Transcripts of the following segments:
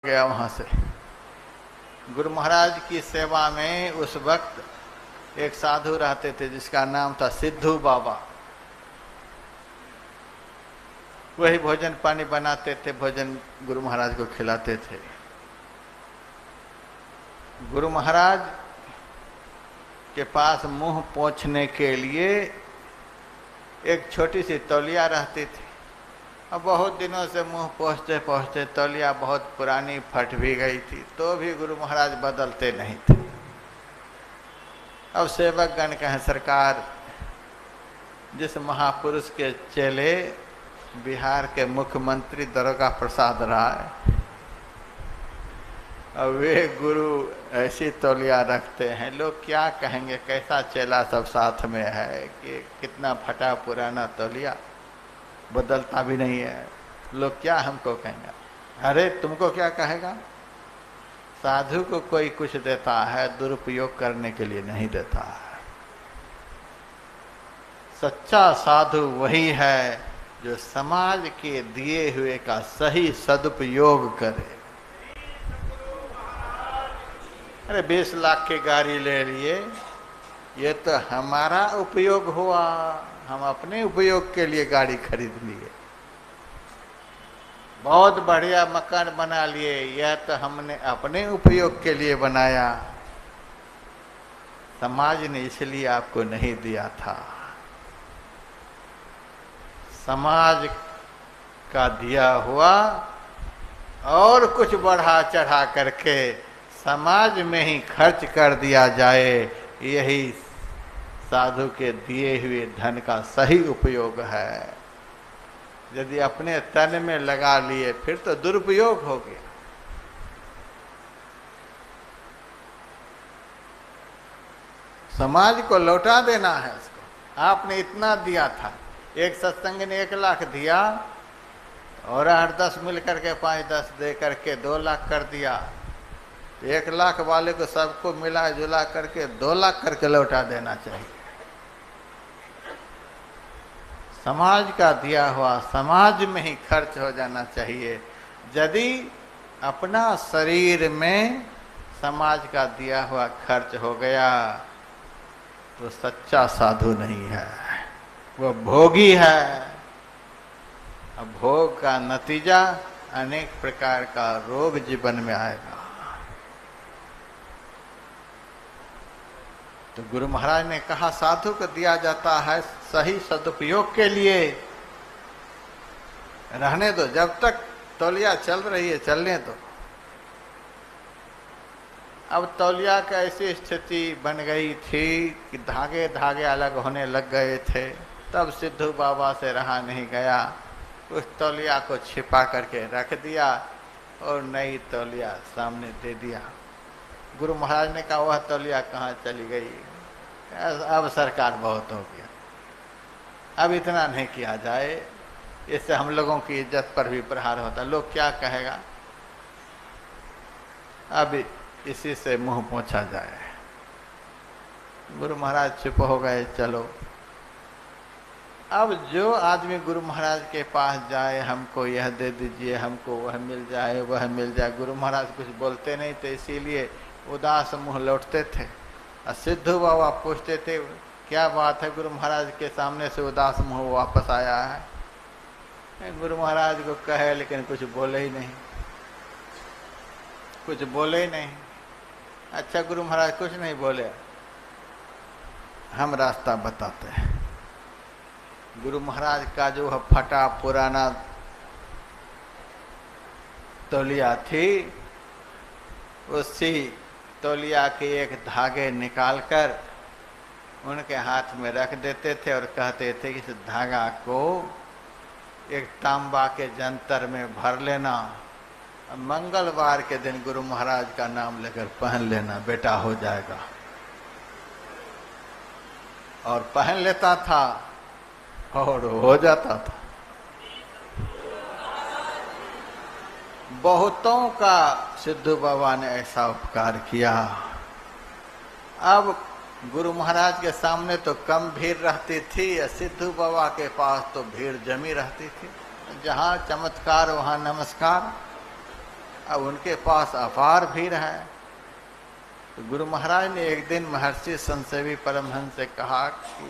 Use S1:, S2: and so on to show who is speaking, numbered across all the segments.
S1: गया वहां से। गुरु महाराज की सेवा में उस वक्त एक साधु रहते थे जिसका नाम था सिद्धू बाबा। वही भोजन पानी बनाते थे, भोजन गुरु महाराज को खिलाते थे। गुरु महाराज के पास मुंह पोंछने के लिए एक छोटी सी तौलिया रहती थी। अब बहुत दिनों से मुंह पोंछते पोंछते तौलिया बहुत पुरानी फट भी गई थी, तो भी गुरु महाराज बदलते नहीं थे। अब सेवकगण कहें, सरकार जिस महापुरुष के चेले बिहार के मुख्यमंत्री दरोगा प्रसाद राय, अब वे गुरु ऐसी तौलिया रखते हैं, लोग क्या कहेंगे, कैसा चेला सब साथ में है कि कितना फटा पुराना तौलिया, बदलता भी नहीं है, लोग क्या हमको कहेंगे। अरे तुमको क्या कहेगा, साधु को कोई कुछ देता है दुरुपयोग करने के लिए नहीं देता है। सच्चा साधु वही है जो समाज के दिए हुए का सही सदुपयोग करे। अरे 20 लाख की गाड़ी ले लिए, ये तो हमारा उपयोग हुआ, हम अपने उपयोग के लिए गाड़ी खरीद लिए। बहुत बढ़िया मकान बना लिए, यह तो हमने अपने उपयोग के लिए बनाया, समाज ने इसलिए आपको नहीं दिया था। समाज का दिया हुआ और कुछ बढ़ा चढ़ा करके समाज में ही खर्च कर दिया जाए, यही साधु के दिए हुए धन का सही उपयोग है। यदि अपने तन में लगा लिए फिर तो दुरुपयोग हो गया। समाज को लौटा देना है उसको। आपने इतना दिया था, एक सत्संग ने 1 लाख दिया और 8-10 मिल करके 5-10 दे करके 2 लाख कर दिया, 1 लाख वाले को सबको मिला जुला करके 2 लाख करके लौटा देना चाहिए। समाज का दिया हुआ समाज में ही खर्च हो जाना चाहिए। यदि अपना शरीर में समाज का दिया हुआ खर्च हो गया तो सच्चा साधु नहीं है, वो भोगी है। अब भोग का नतीजा अनेक प्रकार का रोग जीवन में आएगा। तो गुरु महाराज ने कहा साधु को दिया जाता है सही सदुपयोग के लिए, रहने दो, जब तक तौलिया चल रही है चलने दो। अब तौलिया की ऐसी स्थिति बन गई थी कि धागे धागे अलग होने लग गए थे। तब सिद्धू बाबा से रहा नहीं गया, उस तौलिया को छिपा करके रख दिया और नई तौलिया सामने दे दिया। गुरु महाराज ने कहा वह तौलिया कहाँ चली गई, अब सरकार बहुत हो गया, अब इतना नहीं किया जाए, इससे हम लोगों की इज्जत पर भी प्रहार होता, लोग क्या कहेगा, अब इसी से मुंह पोंछा जाए। गुरु महाराज चुप हो गए, चलो। अब जो आदमी गुरु महाराज के पास जाए, हमको यह दे दीजिए, हमको वह मिल जाए, वह मिल जाए, गुरु महाराज कुछ बोलते नहीं थे, इसीलिए उदास मुंह लौटते थे। और सिद्धू बाबा पूछते थे क्या बात है, गुरु महाराज के सामने से उदास मुंह वापस आया है। गुरु महाराज को कहे लेकिन कुछ बोले ही नहीं, कुछ बोले ही नहीं। अच्छा गुरु महाराज कुछ नहीं बोले, हम रास्ता बताते हैं। गुरु महाराज का जो फटा पुराना तौलिया थी, उसी तौलिया के एक धागे निकालकर उनके हाथ में रख देते थे और कहते थे कि इस धागा को एक तांबा के जंतर में भर लेना, मंगलवार के दिन गुरु महाराज का नाम लेकर पहन लेना, बेटा हो जाएगा। और पहन लेता था और हो जाता था। बहुतों का सिद्धू बाबा ने ऐसा उपकार किया। अब गुरु महाराज के सामने तो कम भीड़ रहती थी, सिद्धू बाबा के पास तो भीड़ जमी रहती थी। जहाँ चमत्कार वहाँ नमस्कार। अब उनके पास अपार भीड़ है। तो गुरु महाराज ने एक दिन महर्षि संसेवी परमहंस से कहा कि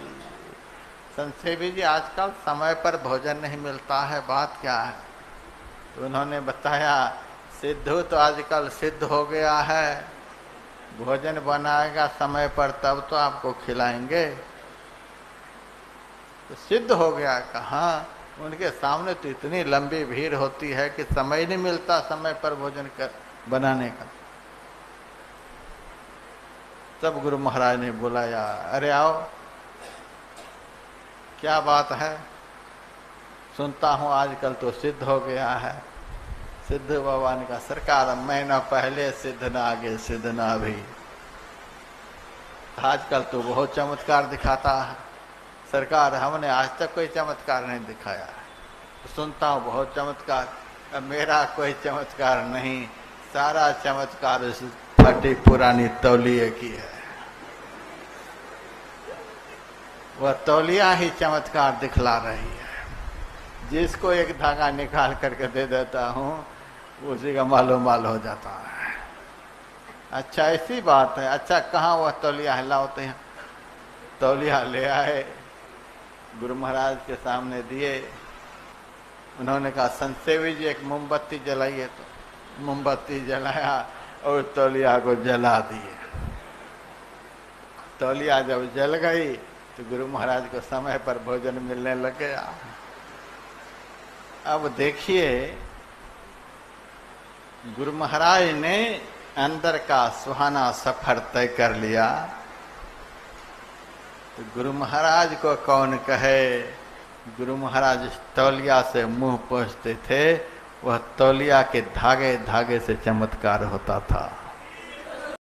S1: संसेवी जी, आजकल समय पर भोजन नहीं मिलता है, बात क्या है? तो उन्होंने बताया, सिद्धू तो आजकल सिद्ध हो गया है, भोजन बनाएगा समय पर तब तो आपको खिलाएंगे। तो सिद्ध हो गया? कहाँ, उनके सामने तो इतनी लंबी भीड़ होती है कि समय नहीं मिलता समय पर भोजन कर बनाने का। तब गुरु महाराज ने बुलाया, अरे आओ, क्या बात है? सुनता हूं आजकल तो सिद्ध हो गया है। सिद्ध बाबा ने कहा, सरकार मैं ना पहले सिद्ध ना आगे सिद्ध ना अभी, आजकल तो बहुत चमत्कार दिखाता है। सरकार हमने आज तक कोई चमत्कार नहीं दिखाया है। सुनता हूँ बहुत चमत्कार, अब मेरा कोई चमत्कार नहीं, सारा चमत्कार उस फटी पुरानी तौलिए की है। वह तौलिया ही चमत्कार दिखला रही है। जिसको एक धागा निकाल करके दे देता हूँ उसी का मालूम माल हो जाता है। अच्छा ऐसी बात है? अच्छा कहाँ वह तौलिया है? लाओते हैं। तौलिया ले आए, गुरु महाराज के सामने दिए। उन्होंने कहा, संसेवी जी एक मोमबत्ती जलाइए। तो मोमबत्ती जलाया और तौलिया को जला दिए। तौलिया जब जल गई तो गुरु महाराज को समय पर भोजन मिलने लग गया। अब देखिए, गुरु महाराज ने अंदर का सुहाना सफर तय कर लिया। तो गुरु महाराज को कौन कहे? गुरु महाराज तौलिया से मुंह पोंछते थे, वह तौलिया के धागे धागे से चमत्कार होता था।